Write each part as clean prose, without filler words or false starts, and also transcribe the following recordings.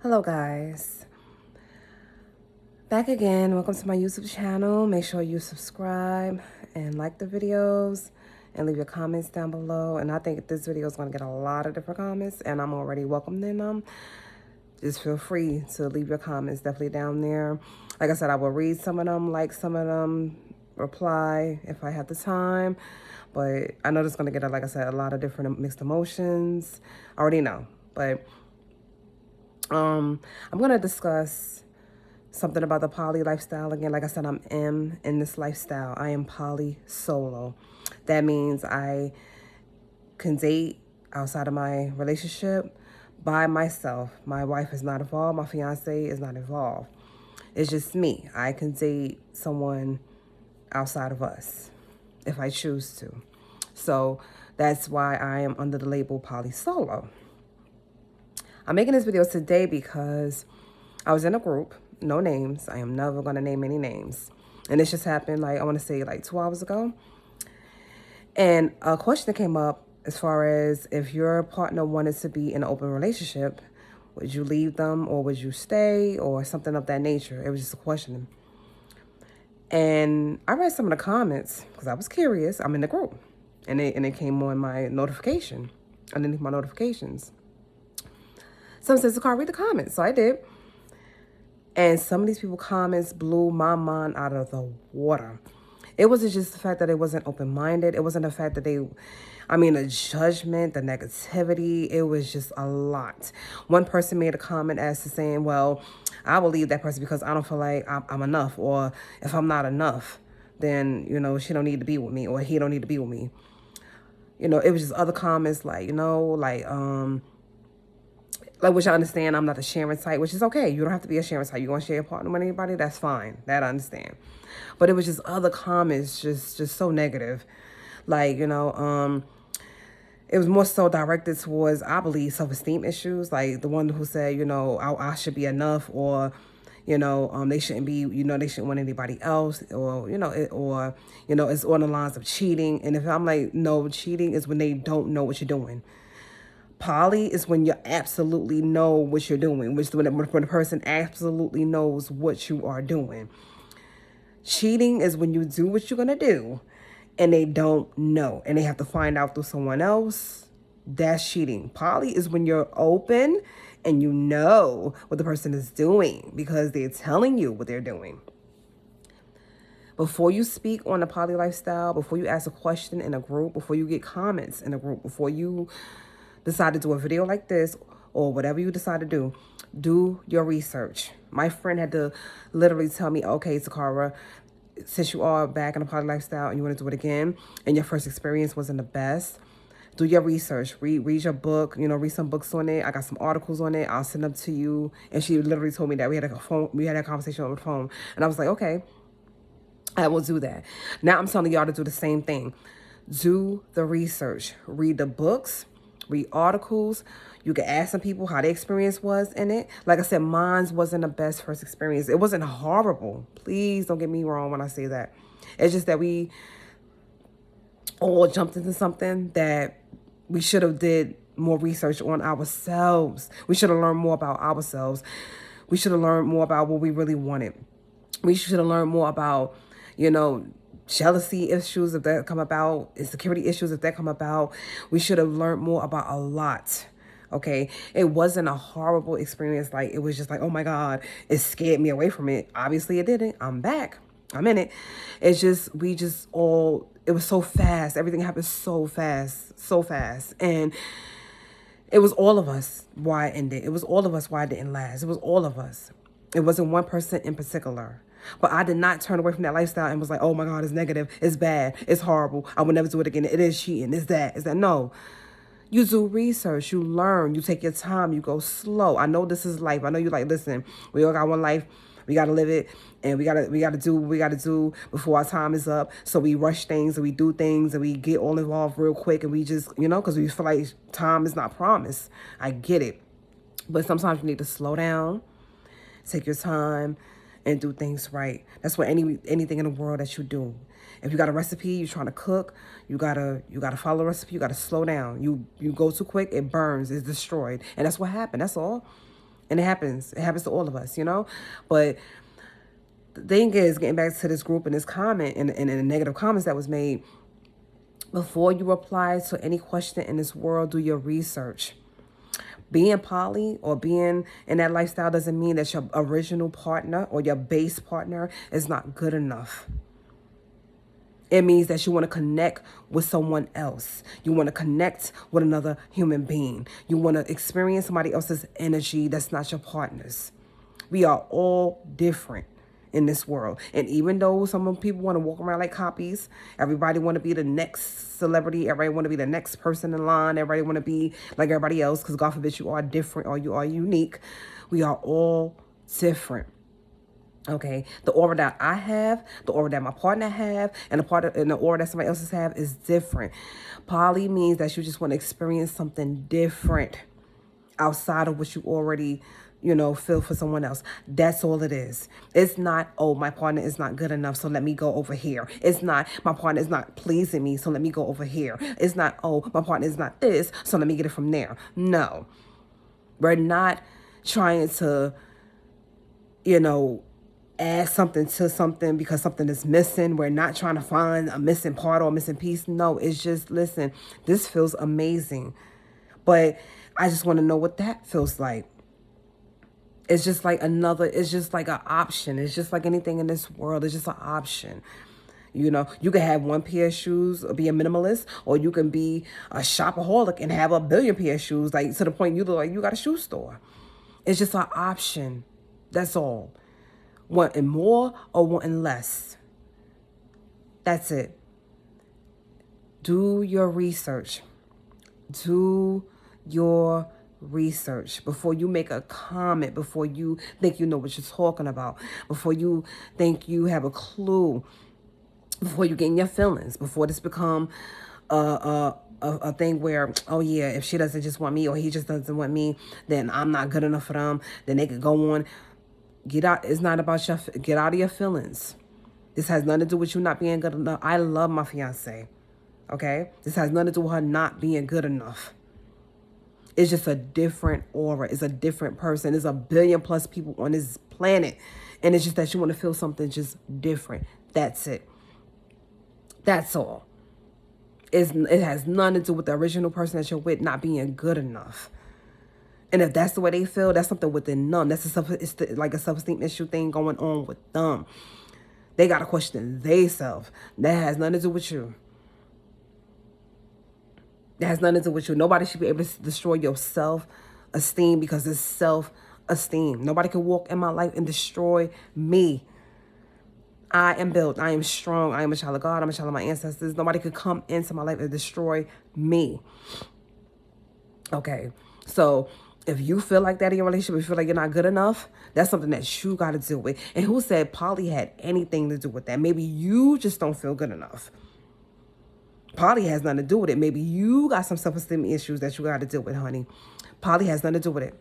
Hello guys, back again. Welcome to my YouTube channel. Make sure you subscribe and like the videos and leave your comments down below. And I think this video is going to get a lot of different comments and I'm already welcoming them. Just feel free to leave your comments definitely down there. Like I said, I will read some of them, like some of them, reply if I have the time. But I know there's going to get, like I said, a lot of different mixed emotions. I already know, but I'm going to discuss something about the poly lifestyle again. Like I said, I'm in this lifestyle. I am poly solo. That means I can date outside of my relationship by myself. My wife is not involved. My fiance is not involved. It's just me. I can date someone outside of us if I choose to. So that's why I am under the label poly solo. I'm making this video today because I was in a group, no names. I am never going to name any names. And this just happened, like, I want to say like 2 hours ago. And a question came up as far as if your partner wanted to be in an open relationship, would you leave them or would you stay or something of that nature? It was just a question. And I read some of the comments because I was curious. I'm in the group. And it came on my notification, underneath my notifications. Someone says, "Car, read the comments." So I did. And some of these people's comments blew my mind out of the water. It wasn't just the fact that they wasn't open-minded. It wasn't the fact that the judgment, the negativity. It was just a lot. One person made a comment as to saying, well, I will leave that person because I don't feel like I'm enough. Or if I'm not enough, then, she don't need to be with me or he don't need to be with me. It was just other comments like, which I understand I'm not the sharing type, which is okay. You don't have to be a sharing type. You want to share your partner with anybody? That's fine. That I understand. But it was just other comments, just so negative. Like, it was more so directed towards, I believe, self-esteem issues. Like the one who said, I should be enough, or, they shouldn't be, they shouldn't want anybody else, or, it's on the lines of cheating. And if I'm like, no, cheating is when they don't know what you're doing. Poly is when you absolutely know what you're doing, which is when the person absolutely knows what you are doing. Cheating is when you do what you're going to do and they don't know and they have to find out through someone else. That's cheating. Poly is when you're open and you know what the person is doing because they're telling you what they're doing. Before you speak on the poly lifestyle, before you ask a question in a group, before you get comments in a group, before you decide to do a video like this or whatever you decide to do your research. My friend had to literally tell me, okay, Takara, since you are back in a poly lifestyle and you want to do it again and your first experience wasn't the best, do your research, read your book, read some books on it. I got some articles on it. I'll send them to you. And she literally told me that we had a conversation over the phone. And I was like, okay, I will do that. Now I'm telling y'all to do the same thing. Do the research, read the books, read articles. You can ask some people how their experience was in it. Like I said, mine wasn't the best first experience. It wasn't horrible. Please don't get me wrong when I say that. It's just that we all jumped into something that we should have did more research on ourselves. We should have learned more about ourselves. We should have learned more about what we really wanted. We should have learned more about, jealousy issues if that come about, insecurity issues if that come about. We should have learned more about a lot. Okay, it wasn't a horrible experience. Like it was just like, oh my God, it scared me away from it. Obviously it didn't. I'm back. I'm in it. It's just, it was so fast. Everything happened so fast. And it was all of us why it ended. It was all of us why it didn't last. It was all of us. It wasn't one person in particular. But I did not turn away from that lifestyle and was like, oh my God, it's negative, it's bad, it's horrible, I will never do it again, it is cheating, it's that. No. You do research, you learn, you take your time, you go slow. I know this is life. I know you like, listen, we all got one life, we gotta live it, and we gotta do what we gotta do before our time is up. So we rush things and we do things and we get all involved real quick and we just, because we feel like time is not promised. I get it. But sometimes you need to slow down, take your time, and do things right. That's what anything in the world that you do. If you got a recipe, you're trying to cook, you gotta follow a recipe, you gotta slow down. You go too quick, it burns, it's destroyed. And that's what happened. That's all. And it happens. It happens to all of us, you know? But the thing is, getting back to this group and this comment and the negative comments that was made, before you reply to any question in this world, do your research. Being poly or being in that lifestyle doesn't mean that your original partner or your base partner is not good enough. It means that you want to connect with someone else. You want to connect with another human being. You want to experience somebody else's energy that's not your partner's. We are all different in this world. And even though some people want to walk around like copies, everybody want to be the next celebrity, everybody want to be the next person in line, everybody want to be like everybody else, because God forbid you are different or you are unique. We are all different. Okay, the aura that I have, the aura that my partner have, and the aura that somebody else's have is different. Poly means that you just want to experience something different outside of what you already, feel for someone else. That's all it is. It's not, oh, my partner is not good enough, so let me go over here. It's not, my partner is not pleasing me, so let me go over here. It's not, oh, my partner is not this, so let me get it from there. No, we're not trying to, add something to something because something is missing. We're not trying to find a missing part or a missing piece. No, it's just, listen, this feels amazing, but I just want to know what that feels like. It's just like it's just like an option. It's just like anything in this world. It's just an option. You can have one pair of shoes or be a minimalist, or you can be a shopaholic and have a billion pair of shoes, like to the point you look like you got a shoe store. It's just an option. That's all. Wanting more or wanting less. That's it. Do your research. Do your research before you make a comment, before you think you know what you're talking about, before you think you have a clue, before you get in your feelings, before this become a thing where, oh yeah, if she doesn't just want me or he just doesn't want me, then I'm not good enough for them. Then they could go on. Get out. It's not about get out of your feelings. This has nothing to do with you not being good enough. I love my fiance. Okay? This has nothing to do with her not being good enough. It's just a different aura. It's a different person. There's a billion plus people on this planet. And it's just that you want to feel something just different. That's it. That's all. It has nothing to do with the original person that you're with not being good enough. And if that's the way they feel, that's something within them. It's like a self-esteem issue thing going on with them. They got to question themselves. That has nothing to do with you. That has nothing to do with you. Nobody should be able to destroy your self-esteem because it's self-esteem. Nobody can walk in my life and destroy me. I am built. I am strong. I am a child of God. I'm a child of my ancestors. Nobody could come into my life and destroy me. Okay, so if you feel like that in your relationship, if you feel like you're not good enough, that's something that you got to deal with. And who said poly had anything to do with that? Maybe you just don't feel good enough. Poly has nothing to do with it. Maybe you got some self-esteem issues that you got to deal with, honey. Poly has nothing to do with it.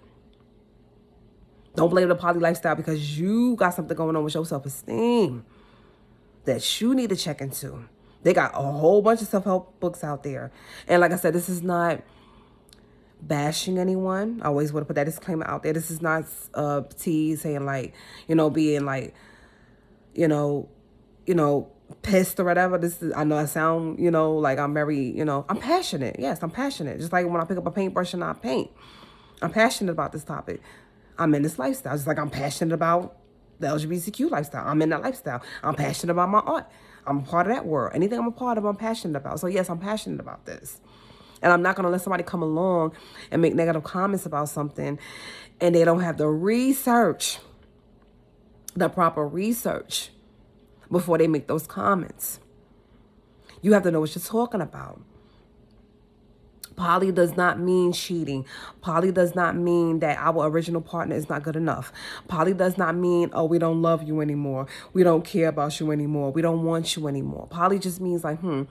Don't blame the poly lifestyle because you got something going on with your self-esteem that you need to check into. They got a whole bunch of self-help books out there. And like I said, this is not bashing anyone. I always want to put that disclaimer out there. This is not T saying like, being like, pissed or whatever. This is, I know I sound, like I'm very, I'm passionate. Yes, I'm passionate. Just like when I pick up a paintbrush and I paint. I'm passionate about this topic. I'm in this lifestyle. Just like I'm passionate about the LGBTQ lifestyle. I'm in that lifestyle. I'm passionate about my art. I'm a part of that world. Anything I'm a part of, I'm passionate about. So yes, I'm passionate about this. And I'm not going to let somebody come along and make negative comments about something and they don't have the research, the proper research before they make those comments. You have to know what you're talking about. Poly does not mean cheating. Poly does not mean that our original partner is not good enough. Poly does not mean, oh, we don't love you anymore. We don't care about you anymore. We don't want you anymore. Poly just means like, I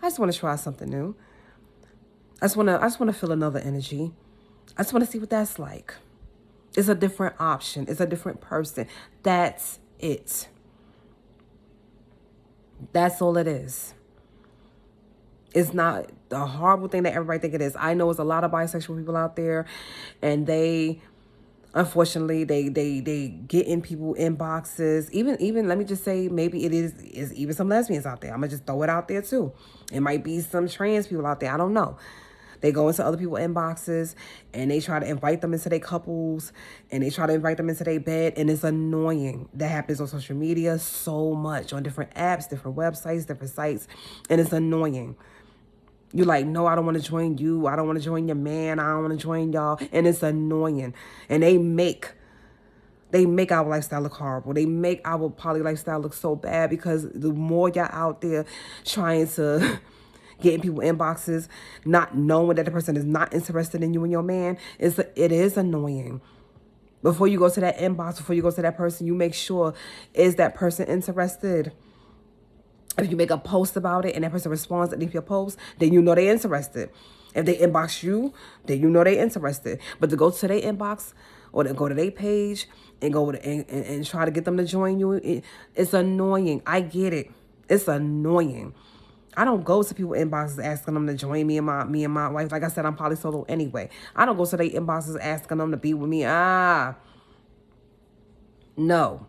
just want to try something new. I just want to feel another energy. I just want to see what that's like. It's a different option. It's a different person. That's it. That's all it is. It's not the horrible thing that everybody think it is. I know there's a lot of bisexual people out there and they Unfortunately, they get in people inboxes. Even let me just say, maybe it is even some lesbians out there. I'm gonna just throw it out there too. It might be some trans people out there. I don't know. They go into other people's inboxes and they try to invite them into their couples and they try to invite them into their bed, and it's annoying. That happens on social media so much, on different apps, different websites, different sites, and it's annoying. You're like, no, I don't want to join you. I don't want to join your man. I don't want to join y'all. And it's annoying. And they make our lifestyle look horrible. They make our poly lifestyle look so bad, because the more y'all out there trying to get in people's inboxes, not knowing that the person is not interested in you and your man, it is annoying. Before you go to that inbox, before you go to that person, you make sure, is that person interested? If you make a post about it and that person responds underneath your post, then you know they're interested. If they inbox you, then you know they're interested. But to go to their inbox or to go to their page and and try to get them to join you, it's annoying. I get it. It's annoying. I don't go to people's inboxes asking them to join me and my wife. Like I said, I'm poly solo anyway. I don't go to their inboxes asking them to be with me. No.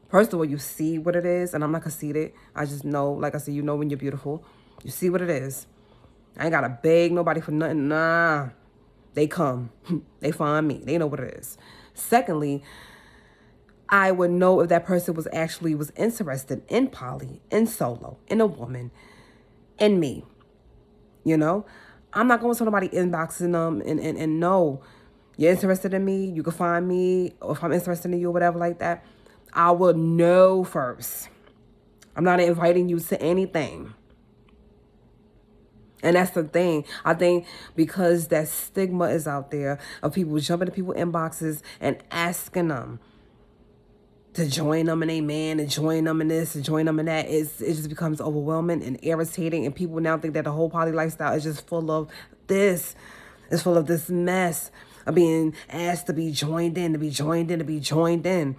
First of all, you see what it is, and I'm not conceited. I just know, like I said, you know when you're beautiful. You see what it is. I ain't got to beg nobody for nothing. Nah. They come. They find me. They know what it is. Secondly, I would know if that person was interested in poly, in solo, in a woman, in me. You know? I'm not going to somebody inboxing them and no, you're interested in me, you can find me, or if I'm interested in you or whatever like that. I will know first. I'm not inviting you to anything. And that's the thing. I think because that stigma is out there of people jumping to people's inboxes and asking them to join them and a man, and join them in this, and join them in that, it just becomes overwhelming and irritating. And people now think that the whole poly lifestyle is just full of this. It's full of this mess of being asked to be joined in, to be joined in, to be joined in.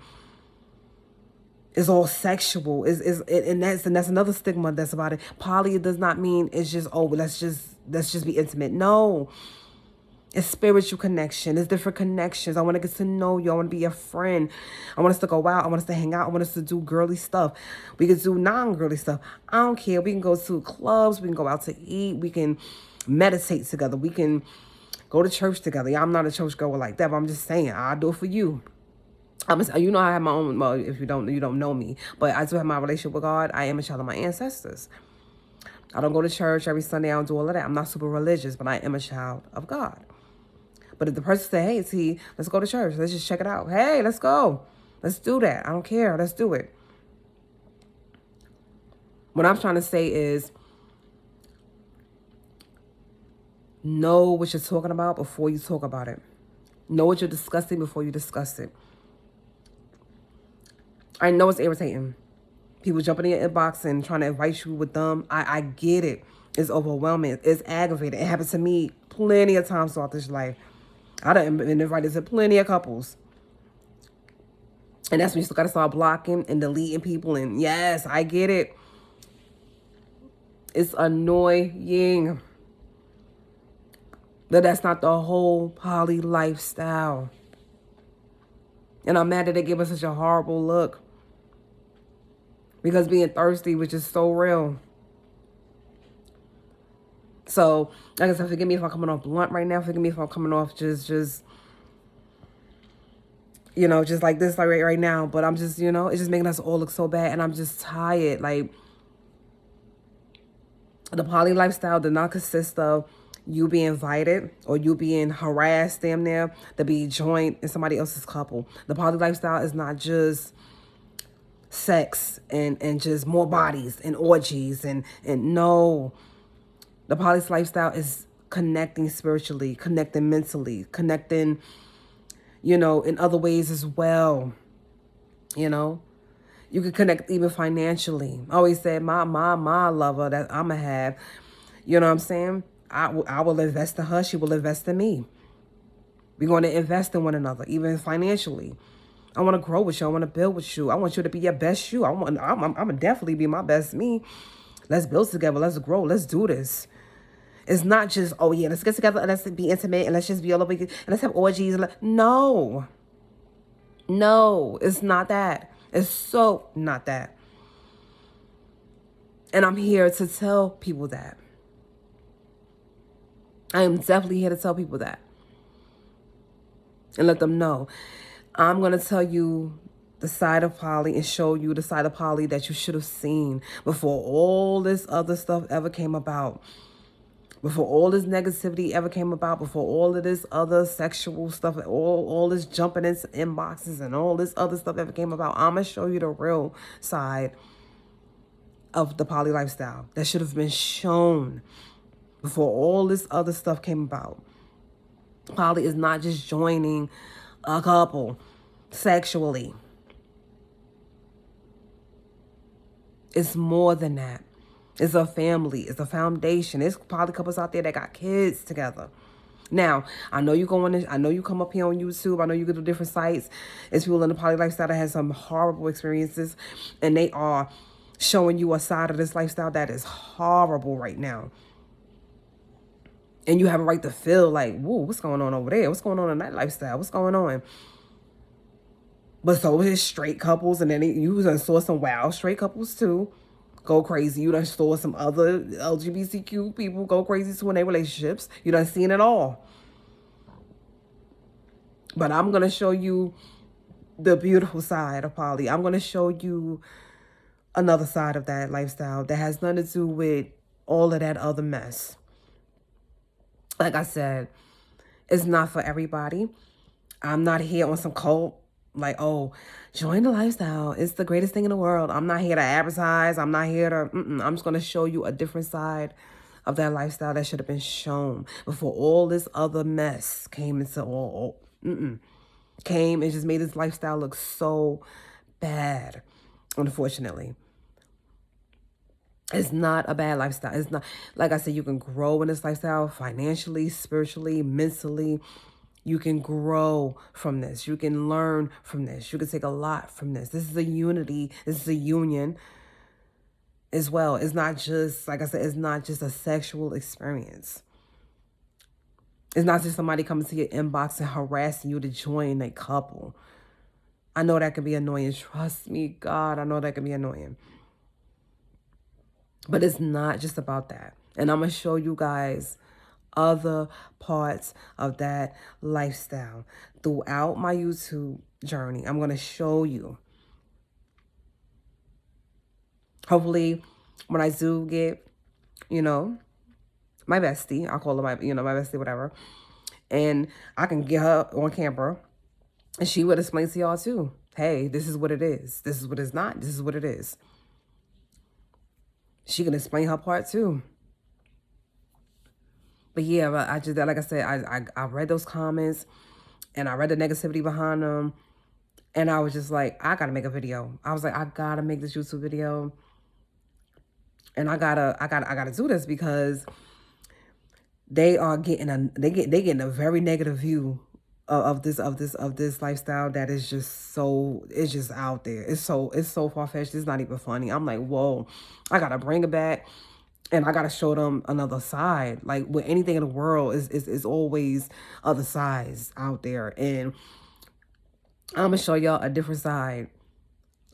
It's all sexual. And that's another stigma that's about it. Poly does not mean it's just, oh, let's just be intimate. No. It's spiritual connection. It's different connections. I want to get to know you. I want to be your friend. I want us to go out. I want us to hang out. I want us to do girly stuff. We can do non-girly stuff. I don't care. We can go to clubs. We can go out to eat. We can meditate together. We can go to church together. Yeah, I'm not a church goer like that, but I'm just saying, I'll do it for you. You know, I have my own, well, if you don't know me, but I do have my relationship with God. I am a child of my ancestors. I don't go to church every Sunday. I don't do all of that. I'm not super religious, but I am a child of God. But if the person say, hey, T, let's go to church. Let's just check it out. Hey, let's go. Let's do that. I don't care. Let's do it. What I'm trying to say is, know what you're talking about before you talk about it. Know what you're discussing before you discuss it. I know it's irritating. People jumping in your inbox and trying to invite you with them. I get it. It's overwhelming. It's aggravating. It happened to me plenty of times throughout this life. I done been invited to plenty of couples. And that's when you still got to start blocking and deleting people. And yes, I get it. It's annoying. But that's not the whole poly lifestyle. And I'm mad that they give us such a horrible look. Because being thirsty was just so real. So, like I said, forgive me if I'm coming off blunt right now. Forgive me if I'm coming off just you know, just like this, like right now. But I'm just, you know, it's just making us all look so bad. And I'm just tired. Like, the poly lifestyle did not consist of you being invited or you being harassed damn near to be joined in somebody else's couple. The poly lifestyle is not just sex and just more bodies and orgies and no. The poly lifestyle is connecting spiritually, connecting mentally, connecting, you know, in other ways as well. You know, you can connect even financially. I always said my lover that I'm gonna have, you know what I'm saying? I will invest in her. She will invest in me. We're going to invest in one another, even financially. I want to grow with you. I want to build with you. I want you to be your best you. I'm gonna definitely be my best me. Let's build together. Let's grow. Let's do this. It's not just, oh yeah, let's get together and let's be intimate and let's just be all over and let's have orgies. No. No, it's not that. It's so not that. And I'm here to tell people that. I am definitely here to tell people that. And let them know. I'm going to tell you the side of poly and show you the side of poly that you should have seen before all this other stuff ever came about. Before all this negativity ever came about, before all of this other sexual stuff, all this jumping into inboxes and all this other stuff ever came about, I'm going to show you the real side of the poly lifestyle that should have been shown before all this other stuff came about. Poly is not just joining a couple sexually. It's more than that. It's a family. It's a foundation. There's poly couples out there that got kids together. Now, I know you come up here on YouTube. I know you go to different sites. It's people in the poly lifestyle that has some horrible experiences, and they are showing you a side of this lifestyle that is horrible right now. And you have a right to feel like, whoa, what's going on over there? What's going on in that lifestyle? What's going on? But so is straight couples, and then you done saw some wild straight couples too go crazy. You done saw some other LGBTQ people go crazy too in their relationships. You done seen it all. But I'm going to show you the beautiful side of poly. I'm going to show you another side of that lifestyle that has nothing to do with all of that other mess. Like I said, it's not for everybody. I'm not here on some cult. Like, oh, join the lifestyle. It's the greatest thing in the world. I'm not here to advertise. I'm not here to, I'm just going to show you a different side of that lifestyle that should have been shown before all this other mess came into came and just made this lifestyle look so bad, unfortunately. It's not a bad lifestyle. It's not, like I said, you can grow in this lifestyle financially, spiritually, mentally. You can grow from this. You can learn from this. You can take a lot from this. This is a unity. This is a union as well. It's not just, like I said, it's not just a sexual experience. It's not just somebody coming to your inbox and harassing you to join a couple. I know that can be annoying. Trust me, God, I know that can be annoying. But it's not just about that. And I'm going to show you guys other parts of that lifestyle throughout my YouTube journey. I'm going to show you. Hopefully, when I do get, my bestie, I'll call her my bestie, whatever, and I can get her on camera, and she would explain to y'all too. Hey, this is what it is. This is what it's not. This is what it is. She can explain her part too. But yeah, I just, like I said, I read those comments and I read the negativity behind them. And I was just like, I gotta make a video. I was like, I gotta make this YouTube video. And I gotta do this because they are getting they getting a very negative view of this lifestyle that is just so, it's just out there. It's so far-fetched. It's not even funny. I'm like, whoa, I gotta bring it back. And I got to show them another side. Like with anything in the world, is always other sides out there. And I'm going to show y'all a different side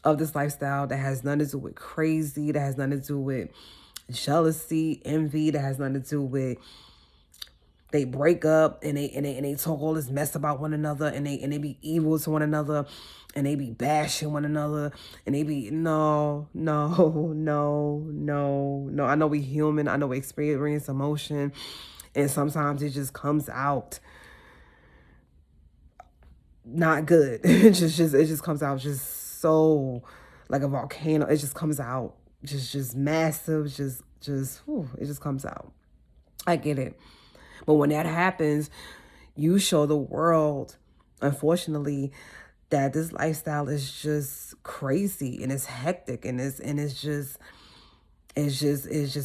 of this lifestyle that has nothing to do with crazy, that has nothing to do with jealousy, envy, that has nothing to do with they break up and they talk all this mess about one another and they be evil to one another and they be bashing one another and they be no. I know we human. I know we experience emotion, and sometimes it just comes out not good. It just comes out just so like a volcano. It just comes out just massive. It just comes out. I get it. But when that happens, you show the world, unfortunately, that this lifestyle is just crazy and it's hectic and it's just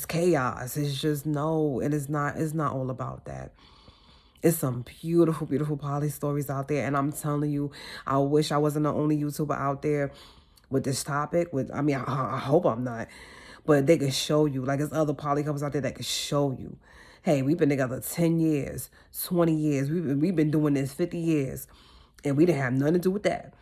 chaos. It's just it's not all about that. It's some beautiful, beautiful poly stories out there. And I'm telling you, I wish I wasn't the only YouTuber out there with this topic. I hope I'm not. But they can show you, like there's other poly couples out there that can show you. Hey, we've been together 10 years, 20 years. We've been doing this 50 years. And we didn't have nothing to do with that.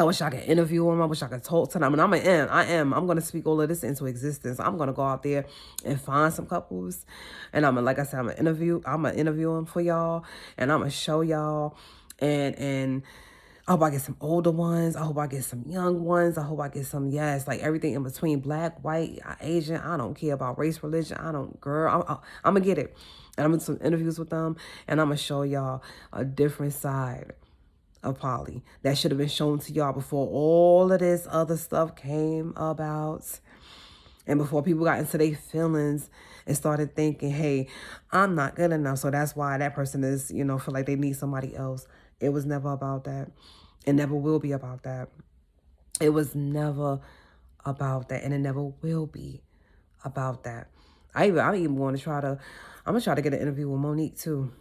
I wish I could interview them. I wish I could talk to them. And I'm going to speak all of this into existence. I'm going to go out there and find some couples. And like I said, I'm going to interview them for y'all. And I'm going to show y'all. And I hope I get some older ones. I hope I get some young ones. I hope I get some, yes, like everything in between, black, white, Asian. I don't care about race, religion. I'm going to get it. And I'm going to do some interviews with them. And I'm going to show y'all a different side of poly that should have been shown to y'all before all of this other stuff came about, and before people got into their feelings and started thinking, hey, I'm not good enough, so that's why that person is, feel like they need somebody else. It was never about that. It never will be about that. It was never about that, and it never will be about that. I'm going to try to get an interview with Monique too.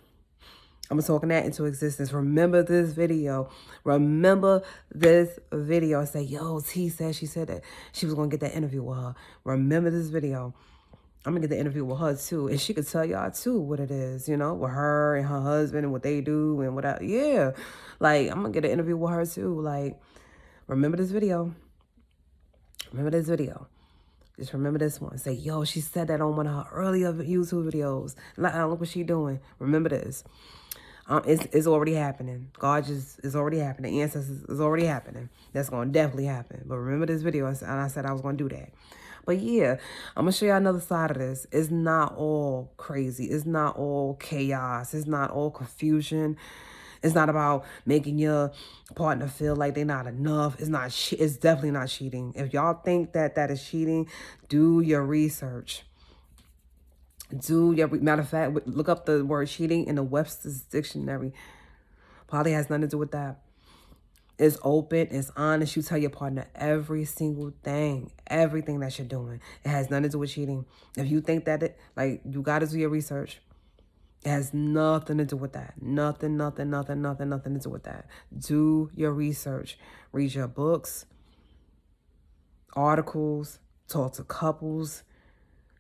I'm talking that into existence. Remember this video. Remember this video. I say, yo, T said, she said that she was going to get that interview with her. Remember this video. I'm going to get the interview with her too. And she could tell y'all too what it is, with her and her husband and what they do and whatever. Yeah. Like, I'm going to get an interview with her too. Like, remember this video. Remember this video. Just remember this one. Say, yo, she said that on one of her earlier YouTube videos. Look what she doing. Remember this. It's already happening. God is already happening. Ancestors is already happening. That's going to definitely happen. But remember this video, and I said I was going to do that. But yeah, I'm going to show you another side of this. It's not all crazy. It's not all chaos. It's not all confusion. It's not about making your partner feel like they're not enough. It's definitely not cheating. If y'all think that is cheating, do your research. Matter of fact, look up the word cheating in the Webster's dictionary. Poly has nothing to do with that. It's open, it's honest. You tell your partner every single thing, everything that you're doing. It has nothing to do with cheating. If you think that you got to do your research. It has nothing to do with that. Nothing to do with that. Do your research. Read your books, articles, talk to couples.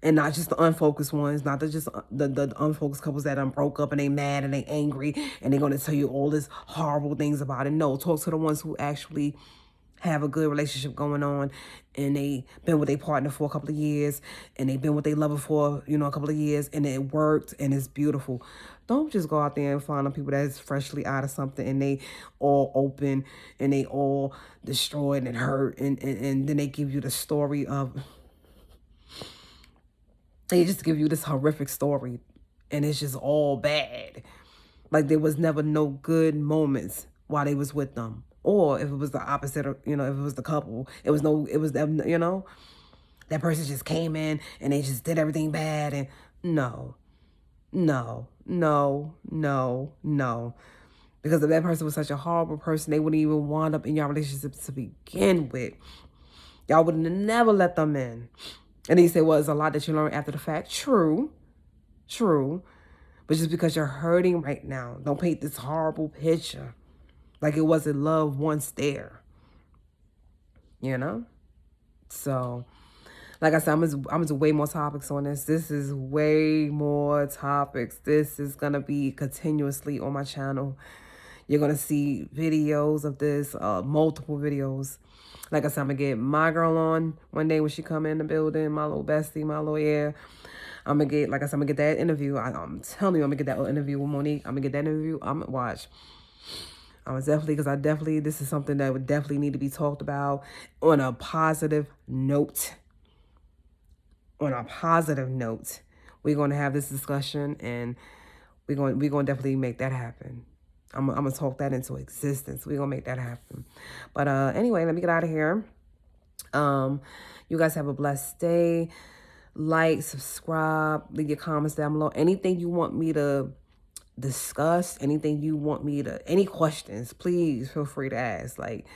And not just the unfocused ones, not just the unfocused couples that broke up and they mad and they angry and they're going to tell you all this horrible things about it. No, talk to the ones who actually have a good relationship going on and they been with their partner for a couple of years and they've been with their lover for, a couple of years and it worked and it's beautiful. Don't just go out there and find them people that's freshly out of something and they all open and they all destroyed and hurt and then they give you the story of... They just give you this horrific story and it's just all bad. Like there was never no good moments while they was with them. Or if it was the opposite, or, if it was the couple, it was them, that person just came in and they just did everything bad. And no. Because if that person was such a horrible person, they wouldn't even wind up in your relationship to begin with. Y'all would have never let them in. And then you say, well, it's a lot that you learn after the fact. True. But just because you're hurting right now, don't paint this horrible picture like it wasn't love once there. So, like I said, I'm gonna do way more topics on this. This is way more topics. This is going to be continuously on my channel. You're going to see videos of this, multiple videos. Like I said, I'm going to get my girl on one day when she come in the building, my little bestie, my little I'm going to get, like I said, I'm going to get that interview. I'm telling you, I'm going to get that interview with Monique. I'm going to get that interview. I'm going to watch. This is something that would definitely need to be talked about on a positive note. We're going to have this discussion and we're going to definitely make that happen. I'm going to talk that into existence. We're going to make that happen. But anyway, let me get out of here. You guys have a blessed day. Like, subscribe, leave your comments down below. Anything you want me to discuss, any questions, please feel free to ask. Like,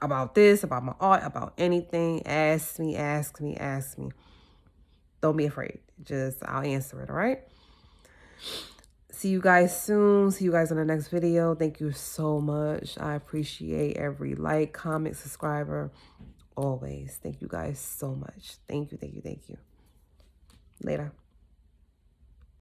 about this, about my art, about anything, ask me. Don't be afraid. I'll answer it, all right? See you guys soon. See you guys in the next video. Thank you so much. I appreciate every like, comment, subscriber. Always. Thank you guys so much. Thank you. Later.